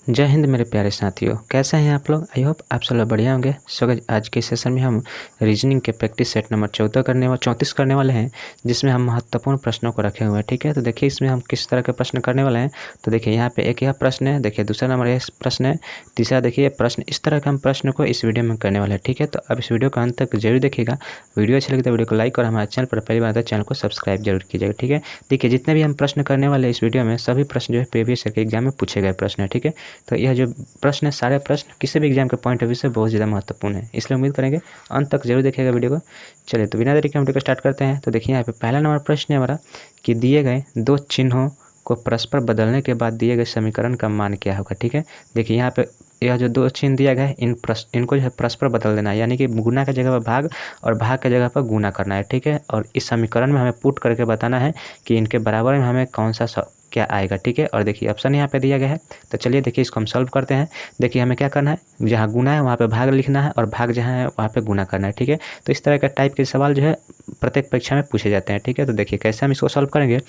जय हिंद मेरे प्यारे साथियों, कैसे हैं आप लोग। आई होप आप सब लोग बढ़िया होंगे। सो गाइस, आज के सेशन में हम रीजनिंग के प्रैक्टिस सेट नंबर 34 करने वाले हैं, जिसमें हम महत्वपूर्ण प्रश्नों को रखे हुए हैं। ठीक है, तो देखिए इसमें हम किस तरह के प्रश्न करने वाले हैं। तो देखिए यहाँ पे एक यह प्रश्न है, देखिए दूसरा नंबर यह प्रश्न है, तीसरा देखिए प्रश्न। इस तरह के हम प्रश्न को इस वीडियो में करने वाले हैं। ठीक है, तो अब इस वीडियो को अंत तक जरूर देखिएगा। वीडियो अच्छी लगे तो वीडियो को लाइक और हमारे चैनल पर पहली बार आता है चैनल को सब्सक्राइब जरूर कीजिएगा। ठीक है, देखिए जितने भी हम प्रश्न करने वाले हैं इस वीडियो में, सभी प्रश्न जो है प्रीवियस ईयर के एग्जाम में पूछे गए प्रश्न है। ठीक है, तो यह जो प्रश्न है, सारे प्रश्न किसी भी एग्जाम के पॉइंट ऑफ व्यू से बहुत ज़्यादा महत्वपूर्ण है, इसलिए उम्मीद करेंगे अंत तक जरूर देखिएगा वीडियो को। चलिए तो बिना देरी के हम वीडियो को स्टार्ट करते हैं। तो देखिए यहाँ पे पहला नंबर प्रश्न है हमारा कि दिए गए दो चिन्हों को परस्पर बदलने के बाद दिए गए समीकरण का मान क्या होगा। ठीक है, देखिए यहाँ पे यह जो दो चिन्ह दिया गया है इनको जो है परस्पर बदल देना है, यानी कि गुना की जगह पर भाग और भाग की जगह पर गुना करना है। ठीक है, और इस समीकरण में हमें पुट करके बताना है कि इनके बराबर में हमें कौन सा क्या आएगा। ठीक है, और देखिए ऑप्शन यहाँ पे दिया गया है, तो चलिए देखिए इसको हम सॉल्व करते हैं। देखिए हमें क्या करना है, जहाँ गुना है वहाँ पे भाग लिखना है और भाग जहाँ है वहाँ पे गुना करना है। ठीक है, तो इस तरह का टाइप के सवाल जो है प्रत्येक परीक्षा में पूछे जाते हैं। ठीक है, तो देखिए कैसे हम इसको सॉल्व करेंगे।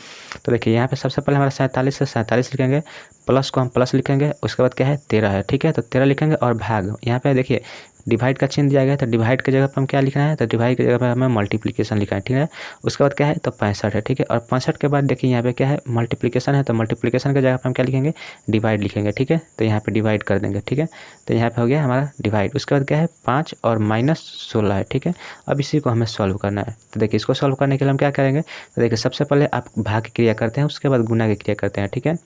तो देखिए यहाँ पे सबसे पहले हमारा 47 से 47 लिखेंगे, प्लस को हम प्लस लिखेंगे, उसके बाद क्या है 13 है। ठीक है, तो 13 लिखेंगे और भाग यहाँ पे देखिए डिवाइड का चिन्ह दिया गया है, तो डिवाइड की जगह पर हम क्या लिखना है, तो डिवाइड की जगह पर हमें मल्टीप्लिकेशन लिखना है। ठीक है, उसके बाद क्या है तो 65 है। ठीक है, और 65 के बाद देखिए यहाँ पे क्या है मल्टीप्लिकेशन है, तो मल्टीप्लिकेशन की जगह पर हम क्या लिखेंगे डिवाइड लिखेंगे। ठीक है, तो यहाँ पे डिवाइड कर देंगे। ठीक है, तो यहाँ पे हो गया हमारा डिवाइड। उसके बाद क्या है 5 और -16 है। ठीक है, अब इसी को हमें सॉल्व करना है। तो देखिए इसको सॉल्व करने के लिए हम क्या करेंगे, तो देखिए सबसे पहले आप भाग की क्रिया करते हैं, उसके बाद गुना की क्रिया करते हैं। ठीक है,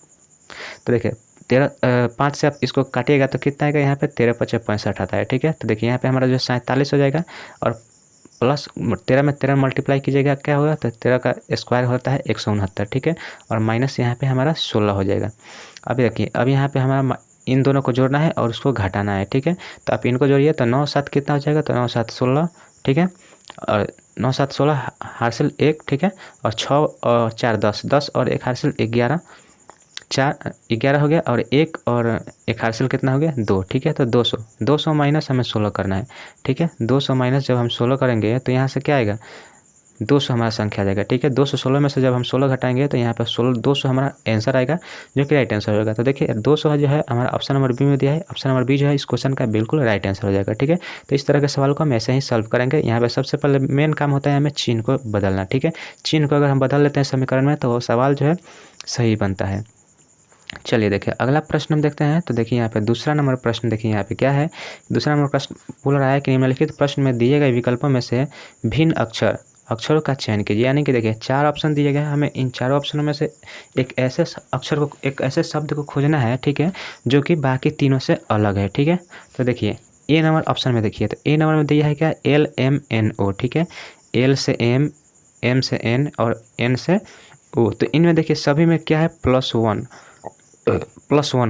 तो देखिए 5 से आप इसको काटिएगा तो कितना आएगा, यहाँ पे 13 × 5 = 65 आता है। ठीक है, तो देखिए यहाँ पे हमारा जो 47 हो जाएगा और प्लस 13 में 13 मल्टीप्लाई कीजिएगा क्या होगा, तो 13 का स्क्वायर होता है 169। ठीक है, और माइनस यहाँ पे हमारा 16 हो जाएगा। अभी देखिए अब यहाँ पे हमारा इन दोनों को जोड़ना है और उसको घटाना है। ठीक है, तो आप इनको जोड़िए तो 9 7 कितना हो जाएगा, तो 9 7 16। ठीक है, और 9 7 16 हासिल 1। ठीक है, और 6 और 4 10, 10 और 1 हासिल 11, 4 11 हो गया, और 1 और 1 हासिल कितना हो गया 2। ठीक है, तो 200 माइनस हमें 16 करना है। ठीक है, 200 माइनस जब हम 16 करेंगे तो यहाँ से क्या आएगा 200 हमारा संख्या आ जाएगा। ठीक है, 216 में से जब हम 16 घटाएंगे तो यहाँ पर 200 हमारा आंसर आएगा, जो कि राइट आंसर होगा। तो देखिए 200 जो है हमारा ऑप्शन नंबर बी में दिया है, ऑप्शन नंबर बी जो है इस क्वेश्चन का बिल्कुल राइट आंसर हो जाएगा। ठीक है, तो इस तरह के सवाल को हम ऐसे ही सॉल्व करेंगे। यहाँ पर सबसे पहले मेन काम होता है हमें चिन्ह को बदलना। ठीक है, चिन्ह को अगर हम बदल लेते हैं समीकरण में तो वो सवाल जो है सही बनता है। चलिए देखिए अगला प्रश्न हम देखते हैं। तो देखिए यहाँ पे दूसरा नंबर प्रश्न, देखिए यहाँ पे क्या है, दूसरा नंबर प्रश्न बोल रहा है कि निम्नलिखित प्रश्न में दिए गए विकल्पों में से भिन्न अक्षरों का चयन कीजिए। यानी कि देखिए 4 ऑप्शन दिए गए हैं, हमें इन चारों ऑप्शनों में से एक ऐसे अक्षर को, एक ऐसे शब्द को खोजना है। ठीक है, जो कि बाकी तीनों से अलग है। ठीक है, तो देखिए ए नंबर ऑप्शन में देखिए, तो ए नंबर में दिया है क्या LMNO। ठीक है, L से M, M से N और N से O। तो इनमें देखिए सभी में क्या है +1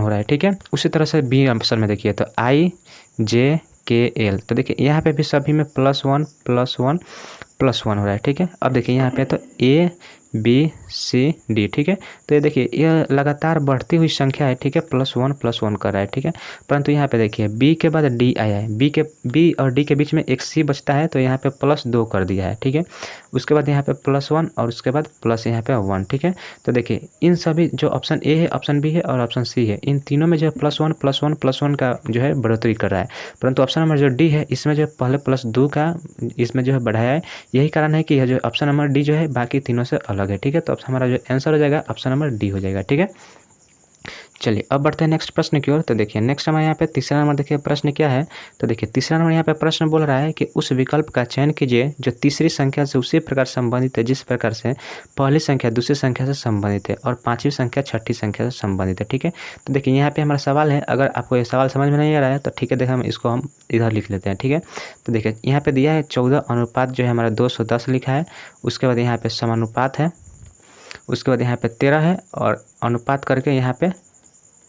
हो रहा है। ठीक है, उसी तरह से बी ऑप्शन में देखिए तो IJKL, तो देखिए यहाँ पे भी सभी में +1 +1 हो रहा है। ठीक है, अब देखिए यहाँ पे तो ABCD। ठीक है, तो ये देखिए यह लगातार बढ़ती हुई संख्या है। ठीक है, +1 कर रहा है। ठीक है, परंतु यहाँ पे देखिए B के बाद D आया है, B और D के बीच में एक C बचता है, तो यहाँ पे +2 कर दिया है। ठीक है, उसके बाद यहाँ पे +1 और उसके बाद प्लस यहाँ पे 1। ठीक है, तो देखिए इन सभी जो ऑप्शन ए है, ऑप्शन बी है और ऑप्शन सी है, इन तीनों में जो है +1 का जो है बढ़ोतरी कर रहा है, परंतु ऑप्शन नंबर जो डी है इसमें जो है पहले +2 का इसमें जो है बढ़ाया है। यही कारण है कि यह जो ऑप्शन नंबर डी जो है बाकी तीनों से अलग है। ठीक है, तो हमारा जो आंसर हो जाएगा ऑप्शन नंबर डी हो जाएगा। ठीक है, चलिए अब बढ़ते हैं नेक्स्ट प्रश्न की ओर। तो देखिए नेक्स्ट हमारे यहाँ पे तीसरा नंबर देखिए प्रश्न क्या है। तो देखिए तीसरा नंबर यहाँ पे प्रश्न बोल रहा है कि उस विकल्प का चयन कीजिए जो तीसरी संख्या से उसी प्रकार संबंधित है जिस प्रकार से पहली संख्या दूसरी संख्या से संबंधित है और पांचवी संख्या छठी संख्या से संबंधित है। ठीक है, तो देखिए यहाँ पे हमारा सवाल है, अगर आपको ये सवाल समझ में नहीं आ रहा है तो ठीक है, देखिए हम इसको हम इधर लिख लेते हैं। ठीक है, तो देखिए यहाँ पे दिया है 14 अनुपात जो है हमारा 210 लिखा है, उसके बाद यहाँ पे समानुपात है, उसके बाद यहाँ पे 13 है और अनुपात करके यहाँ पे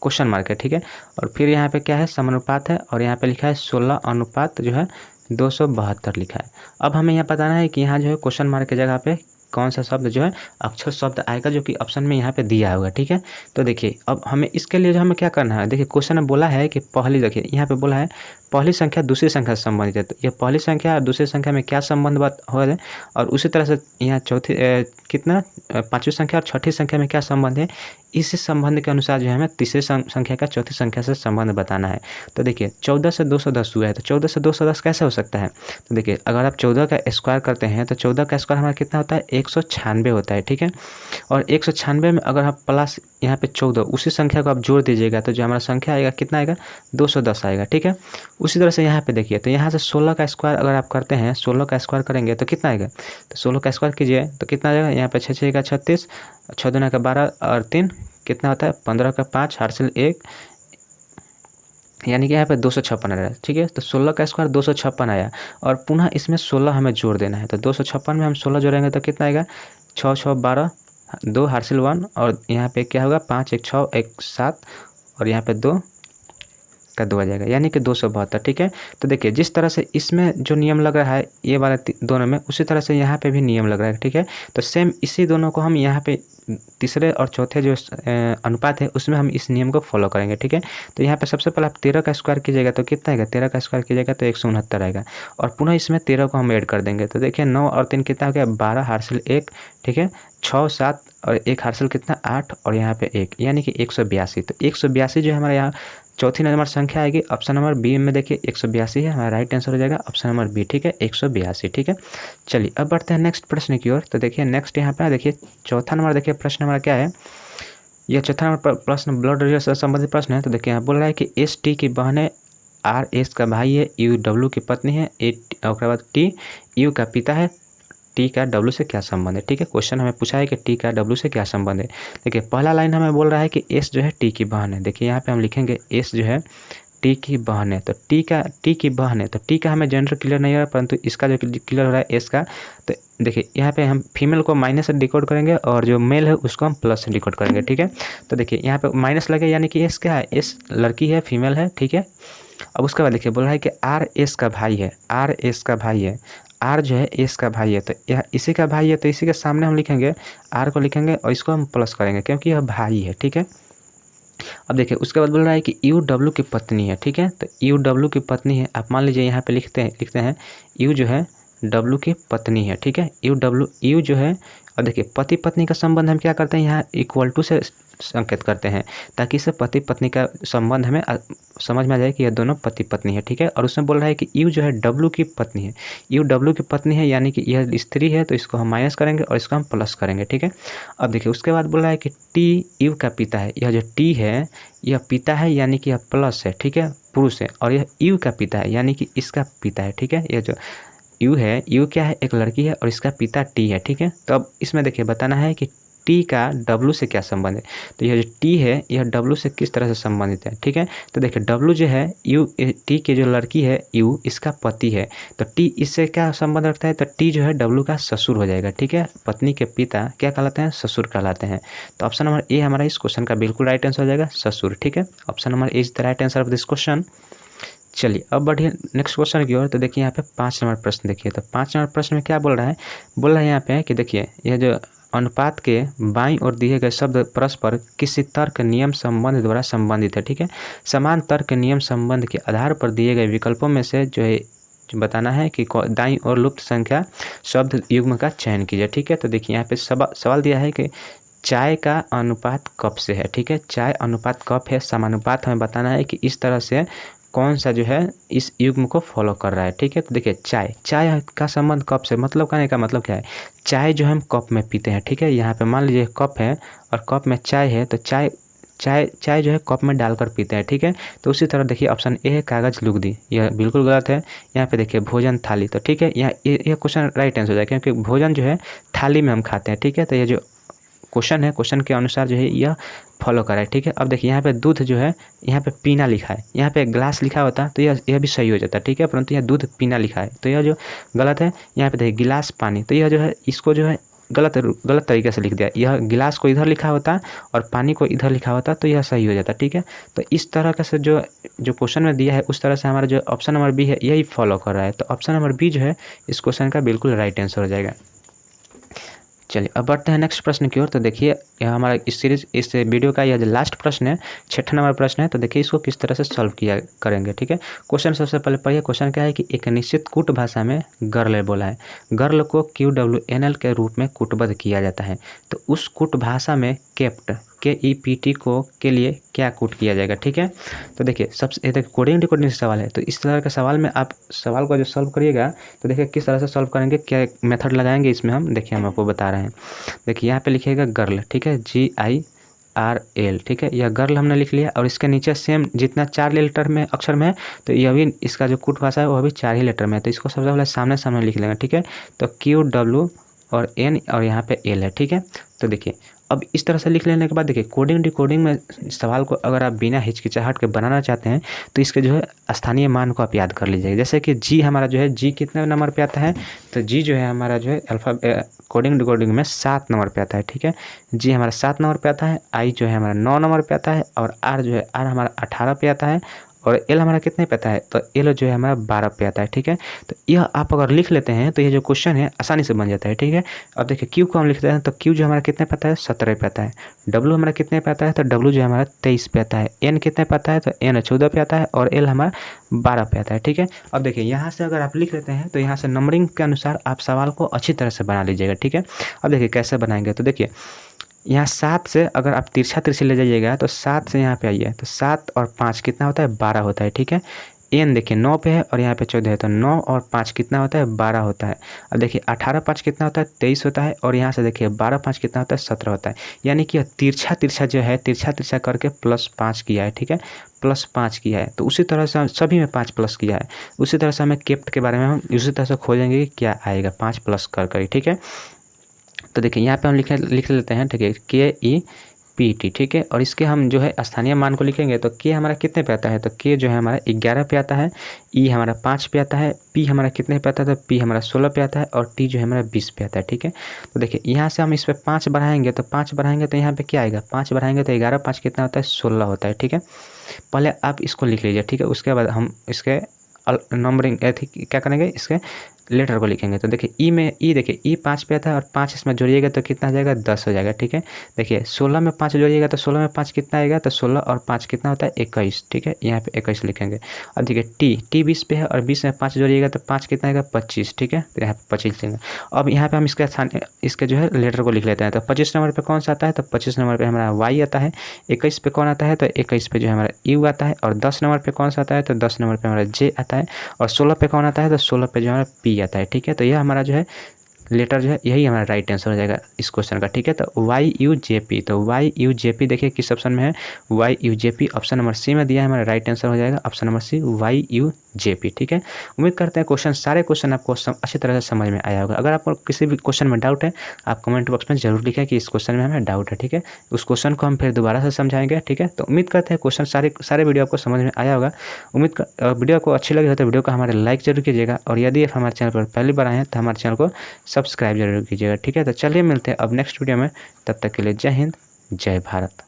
क्वेश्चन मार्क है। ठीक है, और फिर यहाँ पे क्या है समानुपात है और यहाँ पे लिखा है 16 अनुपात जो है 272 लिखा है। अब हमें यहाँ बताना है कि यहाँ जो है क्वेश्चन मार्क की जगह पे कौन सा शब्द जो है अक्षर शब्द आएगा जो कि ऑप्शन में यहाँ पे दिया होगा। ठीक है, तो देखिए अब हमें इसके लिए जो हमें क्या करना है, देखिए क्वेश्चन में बोला है कि पहली, देखिए यहाँ पे बोला है पहली संख्या दूसरी संख्या से संबंधित है, तो यह पहली संख्या और दूसरी संख्या में क्या संबंध बात हो रहा है, और उसी तरह से यहाँ चौथी कितना पाँचवीं संख्या और छठी संख्या में क्या संबंध है, इस संबंध के अनुसार जो है हमें तीसरी संख्या का चौथी संख्या से संबंध बताना है। तो देखिए 14 से 210 हुआ है, तो 14 से 210 कैसे हो सकता है। तो देखिए अगर आप 14 का स्क्वायर करते हैं तो 14 का स्क्वायर हमारा कितना होता है 196 होता है, ठीक है। और 196 में अगर आप प्लस यहाँ पे 14 उसी संख्या को आप जोड़ दीजिएगा तो जो हमारा संख्या आएगा कितना आएगा 210 आएगा, ठीक है। उसी तरह से यहाँ पे देखिए तो यहाँ से 16 का स्क्वायर अगर आप करते हैं 16 का स्क्वायर करेंगे तो कितना आएगा, तो 16 का स्क्वायर कीजिए तो कितना आ जाएगा, यहाँ पे 6 का 36, 6 दूना का 12 और 3 कितना होता है 15 का 5 हासिल 1, यानी कि यहाँ पे 256 आया, ठीक है। तो 16 का स्क्वायर 256 आया और पुनः इसमें 16 हमें जोड़ देना है। तो 256 में हम 16 जोड़ेंगे तो कितना आएगा 6 6 12 2 हासिल 1 और यहाँ पे क्या होगा 5 1 6 1 7 और यहाँ पे 2 का 2 आ जाएगा, यानी कि 272, ठीक है। तो देखिए जिस तरह से इसमें जो नियम लग रहा है ये वाला दोनों में, उसी तरह से यहाँ पे भी नियम लग रहा है, ठीक है। तो सेम इसी दोनों को हम यहाँ पे तीसरे और चौथे जो अनुपात है उसमें हम इस नियम को फॉलो करेंगे, ठीक है। तो यहाँ पे सबसे पहले आप 13 का स्क्वायर कीजिएगा तो कितना आएगा, 13 का स्क्वायर कीजिएगा तो 169 आएगा और पुनः इसमें 13 को हम ऐड कर देंगे तो देखिए 9 और 3 कितना हो गया 12 हासिल 1, ठीक है। 6 7 और 1 हासिल कितना 8 और यहाँ पे 1, यानी कि 182। तो 182 जो हमारे यहाँ चौथी नंबर संख्या आएगी ऑप्शन नंबर बी में, देखिए 182 है हमारा राइट आंसर हो जाएगा ऑप्शन नंबर बी, ठीक है 182, ठीक है। चलिए अब बढ़ते हैं नेक्स्ट प्रश्न की ओर। तो देखिए नेक्स्ट यहाँ पे देखिए चौथा नंबर, देखिए प्रश्न हमारा क्या है, यह चौथा नंबर प्रश्न ब्लड रिलेशन से संबंधित प्रश्न है। तो देखिए यहाँ बोल रहा है कि एस टी की बहन है, आर एस का भाई है, यू डब्ल्यू की पत्नी है, उसके बाद टी यू का पिता है, टी का डब्ल्यू से क्या संबंध है, ठीक है। क्वेश्चन हमें पूछा है कि टी का डब्ल्यू से क्या संबंध है। देखिए पहला लाइन हमें बोल रहा है कि एस जो है टी की बहन है। देखिए यहाँ पे हम लिखेंगे एस जो है टी की बहन है, तो टी की बहन है, तो टी का हमें जेंडर क्लियर नहीं हो रहा है, परंतु इसका जो क्लियर हो रहा है एस का। तो देखिए यहाँ पे हम फीमेल को माइनस से डिकोड करेंगे और जो मेल है उसको हम प्लस से डिकोड करेंगे, ठीक है। तो देखिए यहाँ पे माइनस लगे यानी कि एस क्या है, एस लड़की है, फीमेल है, ठीक है। अब उसके बाद देखिए बोल रहा है कि आर एस का भाई है, आर एस का भाई है, आर जो है एस का भाई है, तो यह इसी का भाई है, तो इसी के सामने हम लिखेंगे आर को लिखेंगे और इसको हम प्लस करेंगे क्योंकि यह भाई है, ठीक है। अब देखिए उसके बाद बोल रहा है कि यू डब्ल्यू की पत्नी है, ठीक है। तो यू डब्ल्यू की पत्नी है, आप मान लीजिए यहाँ पे लिखते हैं यू जो है डब्ल्यू की पत्नी है, ठीक है। यू जो है, और देखिए पति पत्नी का संबंध हम क्या करते हैं यहाँ इक्वल टू से संकेत करते हैं ताकि इससे पति पत्नी का संबंध हमें समझ में आ जाए कि यह दोनों पति पत्नी है, ठीक है। और उसमें बोल रहा है कि यू जो है डब्ल्यू की पत्नी है, यू डब्ल्यू की पत्नी है यानी कि यह स्त्री है, तो इसको हम माइनस करेंगे और इसको हम प्लस करेंगे, ठीक है। अब देखिए उसके बाद बोल रहा है कि टी यू का पिता है, यह जो टी है यह पिता है यानी कि यह प्लस है, ठीक है, पुरुष है, और यह यू का पिता है यानी कि इसका पिता है, ठीक है। यह जो यू है, यू क्या है एक लड़की है और इसका पिता टी है, ठीक है। तो अब इसमें देखिए बताना है कि टी का डब्ल्यू से क्या संबंध है। तो यह जो टी है यह डब्ल्यू से किस तरह से संबंधित है, ठीक है। तो देखिए डब्ल्यू जो है यू टी की जो लड़की है यू इसका पति है, तो टी इससे क्या संबंध रखता है, तो टी जो है डब्ल्यू का ससुर हो जाएगा, ठीक है। पत्नी के पिता क्या कहलाते हैं, ससुर कहलाते हैं। तो ऑप्शन नंबर ए हमारा इस क्वेश्चन का बिल्कुल राइट आंसर हो जाएगा ससुर, ठीक है। Option number A is the right answer of this question. चलिए अब बढ़िए नेक्स्ट क्वेश्चन की ओर। तो देखिए यहाँ पे 5 नंबर प्रश्न देखिए, तो 5 नंबर प्रश्न में क्या बोल रहा है यहाँ पे कि देखिए यह जो अनुपात के बाईं ओर दिए गए शब्द परस्पर किसी तर्क नियम संबंध द्वारा संबंधित है, ठीक है। समान तर्क नियम संबंध के आधार पर दिए गए विकल्पों में से जो है बताना है कि दाईं ओर लुप्त संख्या शब्द युग्म का चयन कीजिए, ठीक है। तो देखिए यहाँ पे सवाल दिया है कि चाय का अनुपात कप से है, ठीक है। चाय अनुपात कप है, समानुपात हमें बताना है कि इस तरह से कौन सा जो है इस युग्म को फॉलो कर रहा है, ठीक है। तो देखिए चाय का संबंध कप से, मतलब कहने का मतलब क्या है, चाय जो हम कप में पीते हैं, ठीक है। यहाँ पे मान लीजिए कप है और कप में चाय है, तो चाय जो है कप में डालकर पीते हैं, ठीक है। तो उसी तरह देखिए ऑप्शन ए है कागज लुगदी, यह बिल्कुल गलत है। यहाँ पे देखिए भोजन थाली, तो ठीक है यहाँ यह क्वेश्चन राइट आंसर हो जाएगा क्योंकि भोजन जो है थाली में हम खाते हैं, ठीक है। तो ये जो क्वेश्चन है क्वेश्चन के अनुसार जो है यह फॉलो करा है, ठीक है। अब देखिए यहाँ पे दूध जो है यहाँ पे पीना लिखा है, यहाँ पे ग्लास लिखा होता तो यह भी सही हो जाता, ठीक है, परंतु यह दूध पीना लिखा है तो यह जो गलत है। यहाँ पे देखिए गिलास पानी, तो यह जो है इसको जो है गलत तरीके से लिख दिया, यह गिलास को इधर लिखा होता और पानी को इधर लिखा होता तो यह सही हो जाता, ठीक है। तो इस तरह का से जो क्वेश्चन में दिया है उस तरह से हमारा जो ऑप्शन नंबर बी है यही फॉलो कर रहा है। तो ऑप्शन नंबर बी जो है इस क्वेश्चन का बिल्कुल राइट आंसर हो जाएगा। चलिए अब बढ़ते हैं नेक्स्ट प्रश्न की ओर। तो देखिए यह हमारा इस सीरीज इस वीडियो का यह जो लास्ट प्रश्न है 6 नंबर प्रश्न है। तो देखिए इसको किस तरह से सॉल्व किया करेंगे, ठीक है। क्वेश्चन सबसे पहले पढ़िए। क्वेश्चन क्या है कि एक निश्चित कूट भाषा में गर्ल बोला है, गर्ल को QWNL के रूप में कूटबद्ध किया जाता है। तो उस कूट भाषा में केप्ट KEPT को के लिए क्या कूट किया जाएगा, ठीक है। तो देखिए सबसे देखिए कोडिंग डिकोडिंग से सवाल है, तो इस तरह के सवाल में आप सवाल को जो सॉल्व करिएगा तो देखिए किस तरह से सॉल्व करेंगे, क्या मेथड लगाएंगे इसमें हम देखिए हम आपको बता रहे हैं। देखिए यहाँ पे लिखिएगा गर्ल, ठीक है, GIRL, ठीक है। यह गर्ल हमने लिख लिया और इसके नीचे सेम जितना 4 लेटर में अक्षर में है तो यह भी इसका जो कूट भाषा है वह भी 4 ही लेटर में है। तो इसको सबसे पहले सामने सामने लिख लेंगे, ठीक है। तो QW और N और यहाँ पे L है, ठीक है। तो देखिए अब इस तरह से लिख लेने के बाद देखिए कोडिंग डिकोडिंग में सवाल को अगर आप बिना हिचकिचाहट के बनाना चाहते हैं तो इसके जो है स्थानीय मान को आप याद कर लीजिएगा। जैसे कि जी हमारा जो है जी कितने नंबर पे आता है, तो जी जो है हमारा जो है अल्फा कोडिंग डिकोडिंग में 7 नंबर पे आता है, ठीक है। जी हमारा 7 नंबर पे आता है, आई जो है हमारा 9 नंबर पे आता है और आर जो है आर हमारा 18 पे आता है और एल हमारा कितने पे आता है, तो एल जो है हमारा 12 पे आता है, ठीक है। तो यह आप अगर लिख लेते हैं तो ये जो क्वेश्चन है आसानी से बन जाता है, ठीक है। अब देखिए क्यू को हम लिखते हैं तो क्यू जो हमारा कितने पे आता है 17 पे आता है। डब्लू हमारा कितने पे आता है, तो डब्लू जो हमारा 23 पे आता है। एन कितने पे आता है, तो एन 14 पे आता है और एल हमारा 12 पे आता है, ठीक है। अब देखिए यहाँ से अगर आप लिख लेते हैं तो यहाँ से नंबरिंग के अनुसार आप सवाल को अच्छी तरह से बना लीजिएगा, ठीक है। अब देखिए कैसे बनाएंगे, तो देखिए यहाँ 7 से अगर आप तिरछा तिरछी ले जाइएगा तो 7 से यहाँ पे आइए तो 7 और 5 कितना होता है 12 होता है, ठीक है। एन देखिए 9 पे है और यहाँ पे 14 है तो 9 और 5 कितना होता है 12 होता है। अब देखिए 18 5 कितना होता है 23 होता है और यहाँ से देखिए 12 5 कितना होता है 17 होता है। यानी कि तिरछा तिरछा जो है तिरछा तिरछा करके +5 किया है, ठीक है, +5 किया है। तो उसी तरह से सभी में 5 प्लस किया है। उसी तरह से हमें केप्ट के बारे में हम उसी तरह से खोजेंगे कि क्या आएगा 5 प्लस कर, ठीक है। तो देखिए यहाँ पे हम लिख लेते हैं, ठीक है, KEPT, ठीक है। और इसके हम जो है स्थानीय मान को लिखेंगे तो के हमारा कितने पे आता है, तो के जो है हमारा 11 पे आता है, ई हमारा 5 पे आता है, पी हमारा कितने पे आता है, तो पी हमारा 16 पे आता है और टी जो है हमारा 20 पे आता है, ठीक है। तो देखिए यहाँ से हम इस पर 5 बढ़ाएंगे तो 5 बढ़ाएंगे तो यहाँ पे क्या आएगा, 5 बढ़ाएंगे तो 11 5 कितना होता है 16 होता है, ठीक है। पहले आप इसको लिख लीजिए, ठीक है। उसके बाद हम इसके नंबरिंग क्या करेंगे, इसके लेटर को लिखेंगे। तो देखिए ई में ई देखिए ई 5 पे आता है और 5 इसमें जोड़िएगा तो कितना आ जाएगा 10 हो जाएगा, ठीक है। देखिए 16 में 5 जोड़िएगा तो 16 में 5 कितना आएगा, तो 16 और 5 कितना होता है 21, ठीक है। यहाँ पे 21 लिखेंगे। अब देखिए टी 20 पे है और 20 में 5 जोड़िएगा तो 5 कितना आएगा 25, ठीक है। तो यहाँ पे 25 लिखेंगे। अब यहाँ पे हम इसके जो है लेटर को लिख लेते हैं। तो 25 नंबर पर कौन सा आता है, तो 25 नंबर पर हमारा वाई आता है। 21 पे कौन आता है, तो 21 पे जो है हमारा यू आता है। और 10 नंबर पर कौन सा आता है, तो 10 नंबर पर हमारा जे आता है। और 16 पे कौन आता है, तो 16 पे जो हमारा पी आता है, ठीक है। तो यह हमारा जो है लेटर जो है यही हमारा राइट आंसर हो जाएगा इस क्वेश्चन का, ठीक है। तो YUJP, तो YUJP देखिए किस ऑप्शन में है, YUJP ऑप्शन नंबर सी में दिया है, हमारा राइट आंसर हो जाएगा ऑप्शन नंबर सी YUJP, ठीक है। उम्मीद करते हैं सारे क्वेश्चन आपको अच्छी तरह से समझ में आया होगा। अगर आपको किसी भी क्वेश्चन में डाउट है आप कमेंट बॉक्स में जरूर लिखें कि इस क्वेश्चन में हमें डाउट है, ठीक है। उस क्वेश्चन को हम फिर दोबारा से समझाएंगे, ठीक है। तो उम्मीद करते हैं क्वेश्चन सारे वीडियो आपको समझ में आया होगा। वीडियो को अच्छी लगी हो तो वीडियो को हमारे लाइक जरूर कीजिएगा और यदि आप हमारे चैनल पर पहली बार आए हैं तो हमारे चैनल को सब्सक्राइब जरूर कीजिएगा, ठीक है। तो चलिए मिलते हैं अब नेक्स्ट वीडियो में, तब तक के लिए जय हिंद जय भारत।